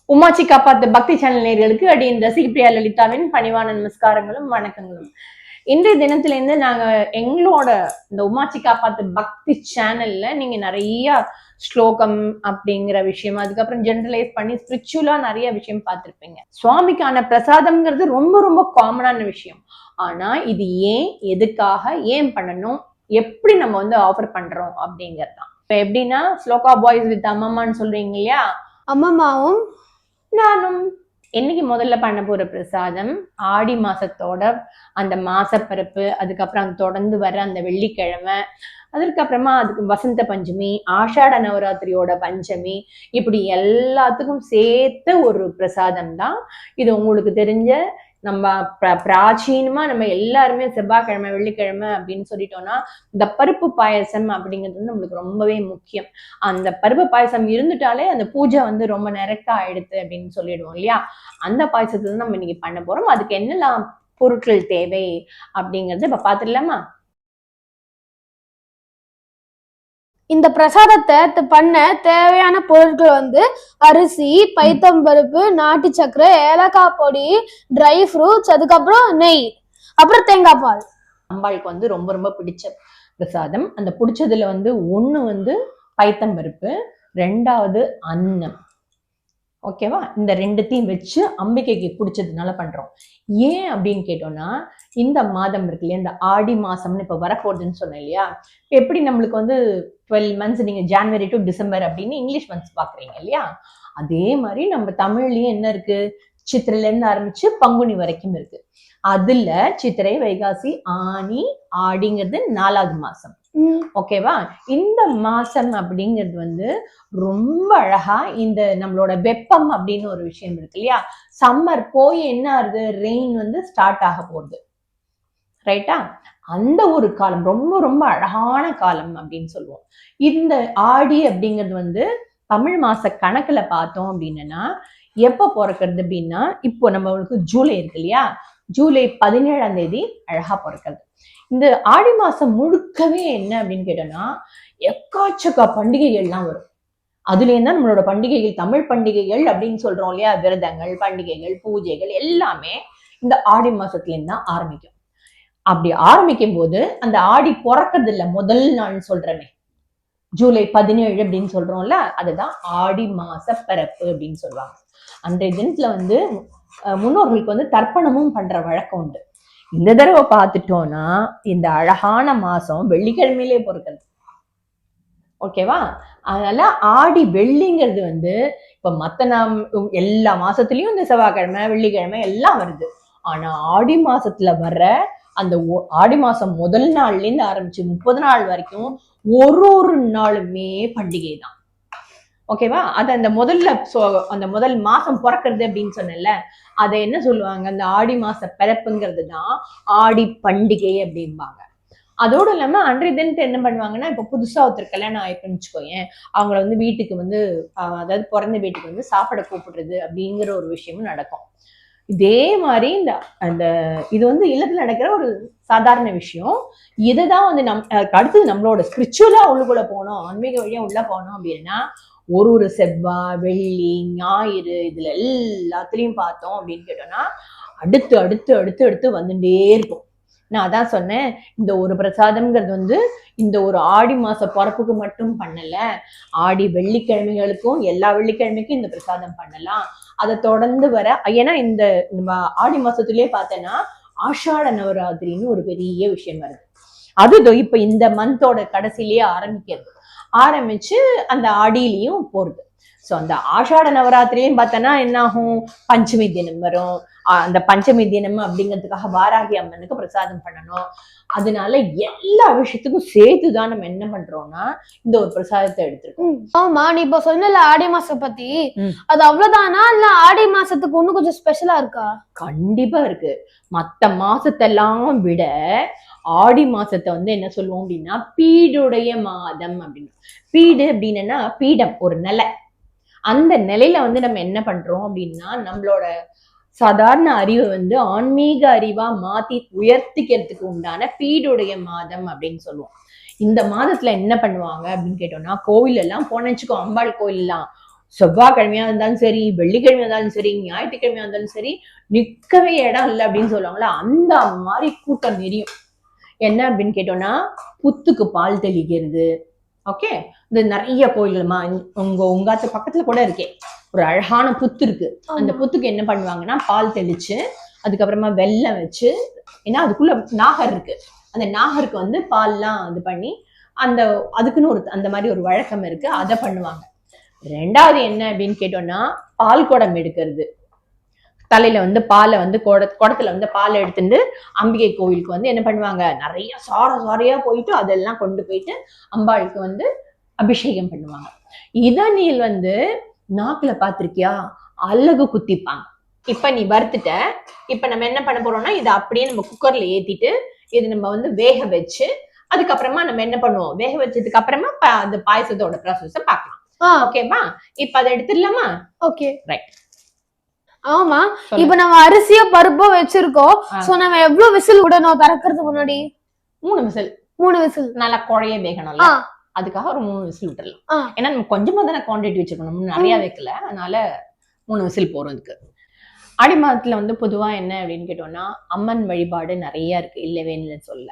உமாச்சி காப்பாத்து பக்தி சேனல் நேயர்களுக்கு அடியின் ரசிகப்பிரியா லலிதாவின் பணிவான நமஸ்காரங்களும் வணக்கங்களும். இன்றைய தினத்திலிருந்து நாங்க எங்களோட இந்த உமாச்சி காப்பாத்து பக்தி சேனல்ல நீங்க நிறைய ஸ்லோகம் அப்படிங்கிற விஷயம், அதுக்கப்புறம் ஜெனரலைஸ் பண்ணி ஸ்பிரிச்சுவலா நிறைய விஷயம் பார்த்திருப்பீங்க. சுவாமிக்கான பிரசாதம்ங்கிறது ரொம்ப ரொம்ப காமனான விஷயம். ஆனா இது ஏன், எதுக்காக, ஏன் பண்ணணும், எப்படி நம்ம வந்து ஆஃபர் பண்றோம் அப்படிங்கிறது தான். இப்ப எப்படின்னா ஸ்லோகா பாய்ஸ் வித் அம்மம்மான்னு சொல்றீங்க இல்லையா, அம்மம்மாவும் நானும் என்னைக்கு முதல்ல பண்ண போற பிரசாதம் ஆடி மாசத்தோட அந்த மாசப்பிறப்பு, அதுக்கப்புறம் அது தொடர்ந்து வர அந்த வெள்ளிக்கிழமை, அதுக்கப்புறமா அதுக்கு வசந்த பஞ்சமி, ஆஷாட நவராத்திரியோட பஞ்சமி, இப்படி எல்லாத்துக்கும் சேர்த்து ஒரு பிரசாதம் தான் இது. உங்களுக்கு தெரிஞ்ச நம்ம பிராச்சீனமா நம்ம எல்லாருமே செவ்வாய்க்கிழமை வெள்ளிக்கிழமை அப்படின்னு சொல்லிட்டோம்னா இந்த பருப்பு பாயசம் அப்படிங்கிறது வந்து நம்மளுக்கு ரொம்பவே முக்கியம். அந்த பருப்பு பாயசம் இருந்துட்டாலே அந்த பூஜை வந்து ரொம்ப நெருக்க ஆயிடுது அப்படின்னு சொல்லிடுவோம் இல்லையா. அந்த பாயசத்தை நம்ம இன்னைக்கு பண்ண போறோம். அதுக்கு என்னெல்லாம் பொருட்கள் தேவை அப்படிங்கறது இப்ப பாத்துடலாமா? இந்த பிரசாதத்தை பண்ண தேவையான பொருட்கள் வந்து அரிசி, பைத்தம்பருப்பு, நாட்டு சக்கரை, ஏலக்காய் பொடி, ட்ரை ஃப்ரூட்ஸ், அதுக்கப்புறம் நெய், அப்புறம் தேங்காய் பால். அம்பாளுக்கு வந்து ரொம்ப ரொம்ப பிடிச்ச பிரசாதம். அந்த பிடிச்சதுல வந்து ஒண்ணு வந்து பைத்தம்பருப்பு, ரெண்டாவது அன்னம். ஓகேவா? இந்த ரெண்டுத்தையும் வச்சு அம்பிகைக்கு பிடிச்சதுனால பண்றோம். ஏன் அப்படின்னு கேட்டோம்னா, இந்த மாதம் இருக்கு இல்லையா, இந்த ஆடி மாசம்னு இப்ப வரப்போகுதுன்னு சொன்னேன் இல்லையா. எப்படி நம்மளுக்கு வந்து 12 மந்த்ஸ், நீங்க ஜான்வரி டு டிசம்பர் அப்படின்னு இங்கிலீஷ் மந்த்ஸ் பாக்குறீங்க இல்லையா, அதே மாதிரி நம்ம தமிழ்லயும் என்ன இருக்கு, சித்திரையில இருந்து ஆரம்பிச்சு பங்குனி வரைக்கும் இருக்கு. அதுல சித்திரை, வைகாசி, ஆனி, ஆடிங்கிறது 4வது மாசம். ஓகேவா? இந்த மாசம் அப்படிங்கிறது வந்து ரொம்ப அழகா இந்த நம்மளோட வெப்பம் அப்படின்னு ஒரு விஷயம் இருக்கு இல்லையா, சம்மர் போய் என்ன ஆகுது, ரெயின் வந்து ஸ்டார்ட் ஆக போகுது, ரைட்டா? அந்த ஒரு காலம் ரொம்ப ரொம்ப அழகான காலம் அப்படின்னு சொல்லுவோம். இந்த ஆடி அப்படிங்கிறது வந்து தமிழ் மாச கணக்குல பார்த்தோம் அப்படின்னா எப்ப பிறக்கிறது அப்படின்னா, இப்போ நம்மளுக்கு ஜூலை இருக்கு இல்லையா, ஜூலை 17ஆம் தேதி அழகா பிறக்கிறது. இந்த ஆடி மாசம் முழுக்கவே என்ன அப்படின்னு கேட்டோம்னா எக்காச்சக்க பண்டிகைகள்லாம் வரும். அதுலேயும் தான் நம்மளோட பண்டிகைகள், தமிழ் பண்டிகைகள் அப்படின்னு சொல்றோம் இல்லையா, விரதங்கள், பண்டிகைகள், பூஜைகள் எல்லாமே இந்த ஆடி மாசத்துல இருந்து தான் ஆரம்பிக்கும். அப்படி ஆரம்பிக்கும் போது அந்த ஆடி பிறக்கிறது இல்ல, முதல் நாள் சொல்றமே ஜூலை 17 அப்படின்னு சொல்றோம்ல, அதுதான் ஆடி மாச பிறப்பு அப்படின்னு சொல்லுவாங்க. அன்றைய தினத்துல வந்து முன்னோர்களுக்கு வந்து தர்ப்பணமும் பண்ற வழக்கம் உண்டு. இந்த தடவை பார்த்துட்டோம்னா இந்த அழகான மாசம் வெள்ளிக்கிழமையிலே பிறக்கிறது. ஓகேவா? அதனால ஆடி வெள்ளிங்கிறது வந்து இப்ப மத்த எல்லா மாசத்துலயும் இந்த செவ்வாய்க்கிழமை வெள்ளிக்கிழமை எல்லாம் வருது. ஆனா ஆடி மாசத்துல வர்ற அந்த ஆடி மாசம் முதல் நாள்ல இருந்து ஆரம்பிச்சு 30 நாள் வரைக்கும் ஒரு நாளுமே பண்டிகை தான். ஓகேவா? அது அந்த முதல்ல அந்த முதல் மாசம் பிறக்கிறது அப்படின்னு சொன்னேன்ல, அதை என்ன சொல்லுவாங்க, அந்த ஆடி மாச பிறப்புங்கிறது தான் ஆடி பண்டிகை அப்படிம்பாங்க. அதோடு இல்லாம அன்றைய தினத்தை என்ன பண்ணுவாங்கன்னா, இப்ப புதுசா ஒருத்தர் கல்யாணம் ஆயிருக்குன்னு வச்சுக்கோயேன், அவங்கள வந்து வீட்டுக்கு வந்து அதாவது பிறந்த வீட்டுக்கு வந்து சாப்பிட கூப்பிடுறது அப்படிங்கிற ஒரு விஷயமும் நடக்கும். இதே மாதிரி இந்த அந்த இது வந்து இல்லத்துல நடக்கிற ஒரு சாதாரண விஷயம். இதுதான் வந்து அடுத்தது நம்மளோட ஸ்பிரிச்சுவலா உள்ளுக்குள்ள போனோம், ஆன்மீக வழியா உள்ள போனோம் அப்படின்னா ஒரு செவ்வாய், வெள்ளி, ஞாயிறு இதுல எல்லாத்துலயும் பார்த்தோம் அப்படின்னு கேட்டோம்னா அடுத்து அடுத்து அடுத்து அடுத்து வந்துட்டே இருக்கும். நான் அதான் சொன்னேன், இந்த ஒரு பிரசாதம்ங்கிறது வந்து இந்த ஒரு ஆடி மாச பிறப்புக்கு மட்டும் பண்ணல, ஆடி வெள்ளிக்கிழமைகளுக்கும் எல்லா வெள்ளிக்கிழமைக்கும் இந்த பிரசாதம் பண்ணலாம். அதை தொடர்ந்து வர, ஏன்னா இந்த ஆடி மாசத்துலயே பார்த்தேன்னா ஆஷாட நவராத்திரின்னு ஒரு பெரிய விஷயம் வருது. அது இப்ப இந்த மந்தோட கடைசியிலேயே ஆரம்பிச்சு அந்த ஆடியிலையும் போறது. ஸோ அந்த ஆஷாட நவராத்திரியும் பார்த்தோன்னா என்ன ஆகும், பஞ்சமி தினம் வரும். அந்த பஞ்சமி தினம் அப்படிங்கிறதுக்காக வாராகி அம்மனுக்கு பிரசாதம் பண்ணணும். அதனால எல்லா விஷயத்துக்கும் சேர்த்துதான் நம்ம என்ன பண்றோம்னா இந்த ஒரு பிரசாதத்தை எடுத்துருக்கோம். ஆமா, நீ இப்ப சொன்னல ஆடி மாசம் பத்தி, அது அவ்வளவுதானா இல்ல ஆடி மாசத்துக்கு இன்னும் கொஞ்சம் ஸ்பெஷலா இருக்கா? கண்டிப்பா இருக்கு. மத்த மாசத்தெல்லாம் விட ஆடி மாசத்தை வந்து என்ன சொல்லுவோம் அப்படின்னா பீடுடைய மாதம் அப்படின்னு. பீடு அப்படின்னா பீடம், ஒரு நிலை. அந்த நிலையில வந்து நம்ம என்ன பண்றோம் அப்படின்னா நம்மளோட சாதாரண அறிவை வந்து ஆன்மீக அறிவா மாத்தி உயர்த்திக்கிறதுக்கு உண்டான பீடுடைய மாதம் அப்படின்னு சொல்லுவோம். இந்த மாதத்துல என்ன பண்ணுவாங்க அப்படின்னு கேட்டோம்னா, கோவில் எல்லாம் போனச்சுக்கோ, அம்பாள் கோயில் எல்லாம் செவ்வாய்க்கிழமையா இருந்தாலும் சரி, வெள்ளிக்கிழமையா இருந்தாலும் சரி, ஞாயிற்றுக்கிழமையா இருந்தாலும் சரி, நிக்கவே இடம் இல்லை அப்படின்னு சொல்லுவாங்களா, அந்த மாதிரி கூட்டம் நெறியும். என்ன அப்படின்னு கேட்டோம்னா, புத்துக்கு பால் தெளிக்கிறது. ஓகே, இது நிறைய கோயில்கள்மா உங்காத்து பக்கத்துல கூட இருக்கே ஒரு அழகான புத்து இருக்கு. அந்த புத்துக்கு என்ன பண்ணுவாங்கன்னா, பால் தெளிச்சு அதுக்கப்புறமா வெல்லம் வச்சு, ஏன்னா அதுக்குள்ள நாகர் இருக்கு, அந்த நாகருக்கு வந்து பால்லாம் இது பண்ணி அந்த அதுக்குன்னு ஒரு அந்த மாதிரி ஒரு வழக்கம் இருக்கு, அதை பண்ணுவாங்க. ரெண்டாவது என்ன அப்படின்னு கேட்டோம்னா, பால் குடம் எடுக்கிறது. தலையில வந்து பாலை வந்து குடத்துல வந்து பாலை எடுத்துட்டு அம்பிகை கோவிலுக்கு வந்து என்ன பண்ணுவாங்க, நிறைய சாரையா போயிட்டு அதெல்லாம் கொண்டு போயிட்டு அம்பாளுக்கு வந்து அபிஷேகம் பண்ணுவாங்க. இதனில் வந்து நாக்குல பாத்திருக்கியா, அழகு குத்திப்பாங்க. இப்ப நீ வறுத்துட்ட, இப்ப நம்ம என்ன பண்ண போறோம்னா, இதை அப்படியே நம்ம குக்கர்ல ஏத்திட்டு இது நம்ம வந்து வேக வச்சு அதுக்கப்புறமா நம்ம என்ன பண்ணுவோம், வேக வச்சதுக்கு அப்புறமா அந்த பாயசத்தோட ப்ராசஸ பார்க்கலாம். ஓகேவா? இப்ப அதை எடுத்துடலாமா? Okay, right. ஆமா, இப்ப நம்ம அரிசியோ பருப்போ வச்சிருக்கோம். சோ நம்ம எவ்வளவு விசில் விடணும் திறக்கிறதுக்கு முன்னாடி? 3 விசில். 3 விசில். நல்லா குழைய வேகணும்ல, அதுக்காக ஒரு 3 விசில் விட்டுறலாம். ஏன்னா நம்ம கொஞ்சமா தானே குவான்டிட்டி வச்சிருக்கணும், நிறைய வைக்கல, அதனால 3 விசில் போறோம் இதுக்கு. ஆடி மாதத்துல வந்து பொதுவா என்ன அப்படின்னு கேட்டோம்னா, அம்மன் வழிபாடு நிறைய இருக்கு, இல்லவே இல்லைன்னு சொல்ல.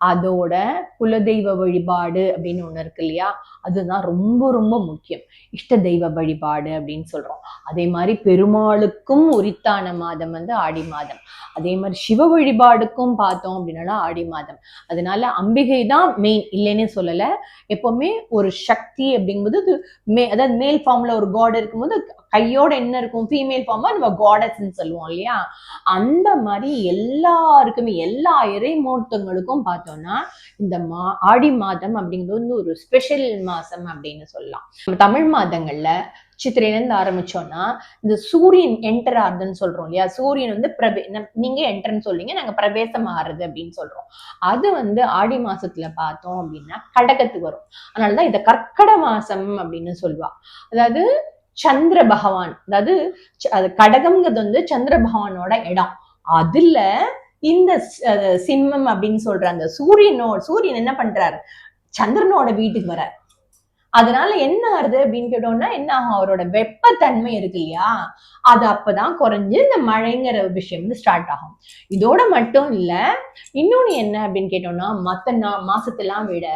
அதோட குலதெய்வ வழிபாடு அப்படின்னு ஒண்ணு இருக்கு இல்லையா, அதுதான் ரொம்ப ரொம்ப முக்கியம். இஷ்ட தெய்வ வழிபாடு அப்படின்னு சொல்றோம். அதே மாதிரி பெருமாளுக்கும் உரித்தான மாதம் வந்து ஆடி மாதம். அதே மாதிரி சிவ வழிபாடுக்கும் பார்த்தோம் அப்படின்னா ஆடி மாதம். அதனால அம்பிகை தான் மெயின், இல்லைன்னு சொல்லல. எப்பவுமே ஒரு சக்தி அப்படிங்கும்போது அதாவது மேல் ஃபார்ம்ல ஒரு காட் இருக்கும்போது கையோட என்ன இருக்கும், ஃபீமேல் ஃபார்மா நம்ம காடஸ்ன்னு சொல்லுவோம் இல்லையா, அந்த மாதிரி எல்லாருக்குமே எல்லா இறைமூர்த்தங்களுக்கும் பார்த்தோம்னா இந்த ஆடி மாதம் அப்படிங்கிறது வந்து ஒரு ஸ்பெஷல் மாசம் அப்படின்னு சொல்லலாம். நம்ம தமிழ் மாதங்கள்ல சித்திரையிலேருந்து ஆரம்பிச்சோம்னா இந்த சூரியன் என்டர் ஆகுதுன்னு சொல்றோம் இல்லையா, சூரியன் வந்து நீங்க என்டர்ன்னு சொல்றீங்க, நாங்க பிரவேசம் ஆறுது அப்படின்னு சொல்றோம். அது வந்து ஆடி மாசத்துல பார்த்தோம் அப்படின்னா கடகத்துக்கு வரும். அதனாலதான் இதை கற்கட மாசம் அப்படின்னு சொல்லுவா. அதாவது சந்திர பகவான், அதாவது கடகம்ங்கிறது வந்து சந்திர பகவானோட இடம். அதுல இந்த சிம்மம் அப்படின்னு சொல்ற அந்த சூரியன் என்ன பண்றாரு, சந்திரனோட வீட்டுக்கு வர. அதனால என்ன ஆகுது அப்படின்னு கேட்டோம்னா, என்ன ஆகும், அவரோட வெப்பத்தன்மை இருக்கு இல்லையா, அது அப்பதான் குறைஞ்சு இந்த மழைங்கிற விஷயம் வந்து ஸ்டார்ட் ஆகும். இதோட மட்டும் இல்ல, இன்னொன்னு என்ன அப்படின்னு கேட்டோம்னா, மத்த மாசத்தெல்லாம் விட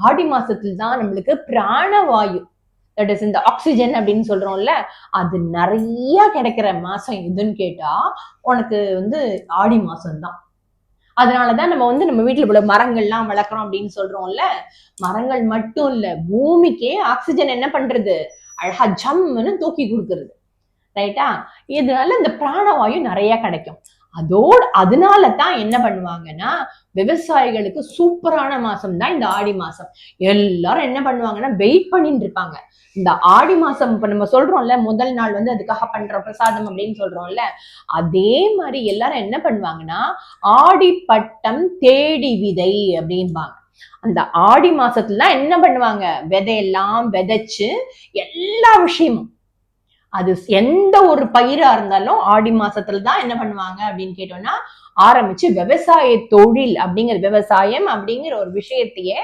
ஆடி மாசத்துல தான் நம்மளுக்கு பிராணவாயு, தட் இஸ் இந்த ஆக்சிஜன் அப்படின்னு சொல்றோம்ல, அது நிறைய கிடைக்கிற மாசம் எதுன்னு கேட்டா உனக்கு வந்து ஆடி மாசம் தான். அதனாலதான் நம்ம வந்து நம்ம வீட்டுல இவ்வளவு மரங்கள்லாம் வளர்க்குறோம் அப்படின்னு சொல்றோம்ல. மரங்கள் மட்டும் இல்ல, பூமிக்கே ஆக்சிஜன் என்ன பண்றது, அழகா ஜம்முன்னு தூக்கி கொடுக்கறது. ரைட்டா? இதனால இந்த பிராணவாயு நிறைய கிடைக்கும். அதனால தான் என்ன பண்ணுவாங்கன்னா, விவசாயிகளுக்கு சூப்பரான மாசம் தான் இந்த ஆடி மாசம். எல்லாரும் என்ன பண்ணுவாங்கன்னா வெயிட் பண்ணிட்டு இருப்பாங்க. இந்த ஆடி மாசம் இப்ப நம்ம சொல்றோம்ல, முதல் நாள் வந்து அதுக்காக பண்ற பிரசாதம் அப்படின்னு சொல்றோம்ல, அதே மாதிரி எல்லாரும் என்ன பண்ணுவாங்கன்னா, ஆடி பட்டம் தேடி விதை அப்படின்பாங்க. அந்த ஆடி மாசத்துல என்ன பண்ணுவாங்க, விதையெல்லாம் விதைச்சு எல்லா விஷயமும், அது எந்த ஒரு பயிரா இருந்தாலும் ஆடி மாசத்துல தான் என்ன பண்ணுவாங்க அப்படின்னு கேட்டோம்னா ஆரம்பிச்சு விவசாய தொழில் அப்படிங்கிற விவசாயம் அப்படிங்கிற ஒரு விஷயத்தையே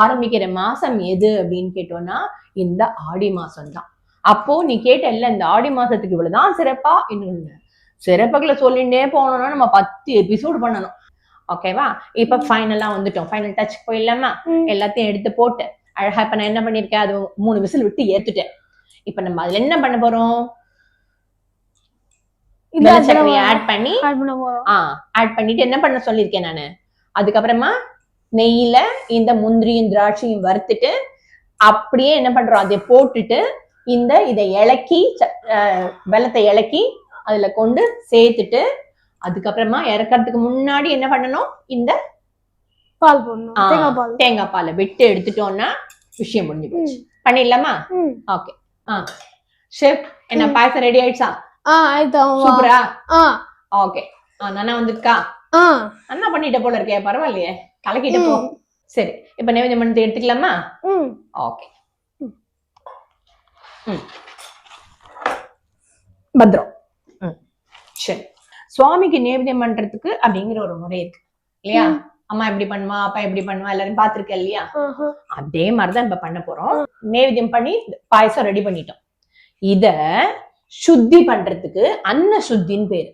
ஆரம்பிக்கிற மாசம் எது அப்படின்னு கேட்டோம்னா இந்த ஆடி மாசம் தான். அப்போ நீ கேட்டல்ல இந்த ஆடி மாசத்துக்கு இவ்வளவுதான் சிறப்பா, இன்னொன்னு சிறப்புகளை சொல்லிட்டே போனோம்னா நம்ம 10 எபிசோடு பண்ணணும். ஓகேவா? இப்ப ஃபைனலா வந்துட்டோம், ஃபைனல் டச் போயிடலாமா? எல்லாத்தையும் எடுத்து போட்டு அழகா இப்ப நான் என்ன பண்ணிருக்கேன், அது 3 விசில் விட்டு ஏத்துட்டேன். இப்ப நம்ம அதுல என்ன பண்ண போறோம், சர்க்கரையை ஆட் பண்ணிட்டு என்ன பண்ண சொல்லிருக்கேன் நானு, அதுக்கப்புறமா நெய்யில இந்த முந்திரியும் திராட்சையும் வறுத்துட்டு அப்படியே என்ன பண்றோம், அதை போட்டுட்டு இதை இலக்கி வெள்ளத்தை இலக்கி அதுல கொண்டு சேர்த்துட்டு அதுக்கப்புறமா இறக்கறதுக்கு முன்னாடி என்ன பண்ணணும், இந்த பால் போடணும், தேங்காய் பாலை விட்டு எடுத்துட்டோம்னா விஷயம் முடிஞ்சு போச்சு. பண்ணிடலாமா? ஓகே. ஷெஃப், என்ன பாயசம் ரெடி ஆயிடுச்சா? சூப்பரா. ஓகே. நானா வந்துருக்கா, அண்ணா பண்ணிட்ட போல இருக்கே, பரவாயில்லையே, கலக்கிட்ட போ. சரி, இப்ப நைவேத்தியம் பண்ணி எடுத்துக்கலாமா? ஓகே. பத்ரம். சரி, சுவாமிக்கு நைவேத்தியம் பண்றதுக்கு அப்படிங்கிற ஒரு முறை இருக்கு இல்லையா, அம்மா எப்படி பண்ணுவா, அப்பா எப்படி பண்ணுவா, எல்லாரும் பாத்துருக்க இல்லையா, அதே மாதிரிதான் இப்ப பண்ண போறோம். நைவேத்தியம் பண்ணி பாயசம் ரெடி பண்ணிட்டோம். இத சுத்தி பண்றதுக்கு அன்ன சுத்தின்னு பேரு.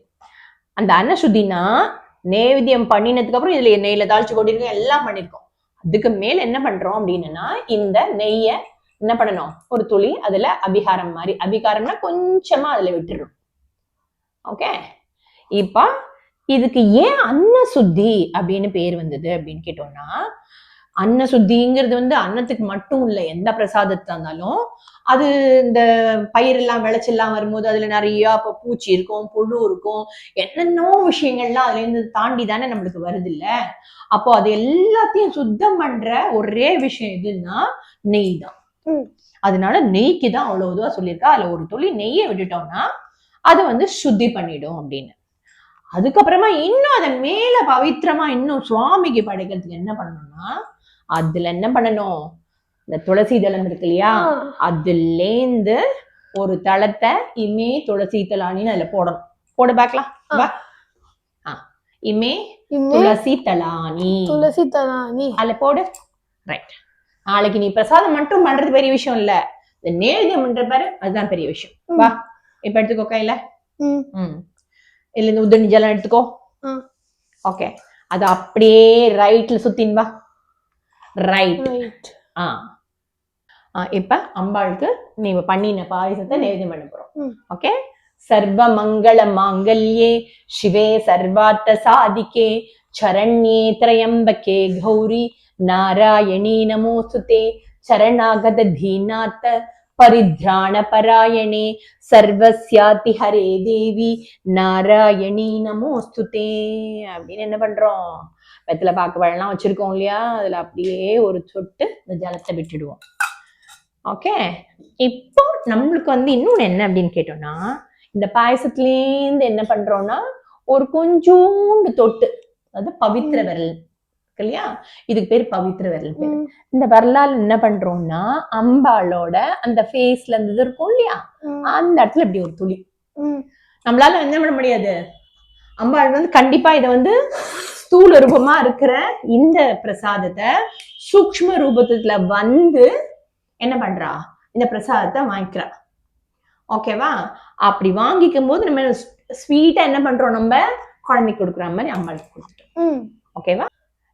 அந்த அன்ன சுத்தினா நைவேத்தியம் பண்ணினதுக்கு அப்புறம் இதுல நெய்ல தாளிச்சு கொட்டிருக்கோம், எல்லாம் பண்ணிருக்கோம். அதுக்கு மேல என்ன பண்றோம் அப்படின்னா இந்த நெய்ய என்ன பண்ணணும், ஒரு துளி அதுல அபிகாரம் மாதிரி, அபிகாரம்னா கொஞ்சமா அதுல விட்டுறோம். ஓகே, இப்ப இதுக்கு ஏன் அன்ன சுத்தி அப்படின்னு பேர் வந்தது அப்படின்னு கேட்டோம்னா, அன்ன சுத்திங்கிறது வந்து அன்னத்துக்கு மட்டும் இல்லை, எந்த பிரசாதத்தா இருந்தாலும் அது இந்த பயிரெல்லாம் விளைச்செல்லாம் வரும்போது அதுல நிறைய பூச்சி இருக்கும், புழு இருக்கும், என்னென்னோ விஷயங்கள்லாம் அதுல இருந்து தாண்டி தானே நம்மளுக்கு வருது இல்ல. அப்போ அது எல்லாத்தையும் சுத்தம் பண்ற ஒரே விஷயம் எதுன்னா நெய் தான். அதனால நெய்க்கு தான் அவ்வளவு இதுவா சொல்லியிருக்கா, அதுல ஒரு துளி நெய்யை விட்டுட்டோம்னா அது வந்து சுத்தி பண்ணிடும் அப்படின்னு. அதுக்கப்புறமா இன்னும் அதை மேல பவித்திரமா இன்னும் சுவாமிக்கு படைக்கிறதுக்கு என்ன பண்ணணும்னா, அதுல என்ன பண்ணணும், இந்த துளசி தளம் இருக்கு இல்லையா, அதுலேந்து ஒரு தளத்தை இமே துளசி தலானின்னு அதுல போடணும். போட பார்க்கலாம். இமே துளசி தலானி, துளசி தலானி அதுல போடு. ரைட். நாளைக்கு நீ பிரசாதம் மட்டும் பண்றது பெரிய விஷயம் இல்ல, இந்த நேவேத்தியம் பண்ற பாரு அதுதான் பெரிய விஷயம். வா இப்ப எடுத்துக்கோ கையில. இல்ல இந்த உதிரி ஜலம் எடுத்துக்கோ. ஓகே, அது அப்படியே ரைட்ல சுத்தின் வா. ரைட். இப்ப அம்பாளுக்கு நீ பண்ணின பாயசத்தை நைவேத்தியம் பண்ண போறோம். ஓகே, சர்வ மங்கள மாங்கல்யே சிவே சர்வார்த்த சாதிகே சரண்யே திரையம்பகே கௌரி நாராயணி நமோஸ்துதே சரணாகத தீனாத்த பரித்ராண பராயணே சர்வஸ்யாதி ஹரே தேவி நாராயணி நமோஸ்துதே அப்படின்னு என்ன பண்றோம், வெத்தலை பாக்கு பழம்லாம் வச்சிருக்கோம் இல்லையா, அதுல அப்படியே ஒரு சொட்டு இந்த ஜலத்தை விட்டுடுவோம். ஓகே, இப்போ நம்மளுக்கு வந்து இன்னொன்னு என்ன அப்படின்னு கேட்டோம்னா, இந்த பாயசத்துலேருந்து என்ன பண்றோம்னா ஒரு கொஞ்சோண்டு தொட்டு, அதாவது பவித்திர விரல் இல்லையா, இதுக்கு பேர் பவித்திர விரல் பேரு. இந்த விரலால் என்ன பண்றோம்னா அம்பாளோட அந்த ஃபேஸ்ல இருந்து இருக்கும் இல்லையா, அந்த இடத்துல இப்படி ஒரு துளி. நம்மளால என்ன பண்ண முடியாது, அம்பாள் வந்து கண்டிப்பா இதை வந்து ஸ்தூல ரூபமா இருக்கிற இந்த பிரசாதத்தை சூக்ஷ்ம ரூபத்துல வந்து என்ன பண்றா, இந்த பிரசாதத்தை வாங்கிக்கிறா. ஓகேவா, அப்படி வாங்கிக்கும் போது நம்ம ஸ்வீட்டா என்ன பண்றோம், நம்ம குழந்தைக்கு கொடுக்குற மாதிரி அம்பாளுக்கு கொடுத்துட்டோம். ஓகேவா,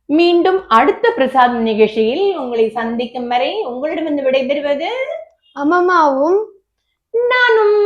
மீண்டும் அடுத்த பிரசாத நிகழ்ச்சியில் உங்களை சந்திக்கும் வரை உங்களிடமிருந்து விடைபெறுவது அம்மாவும் நானும்.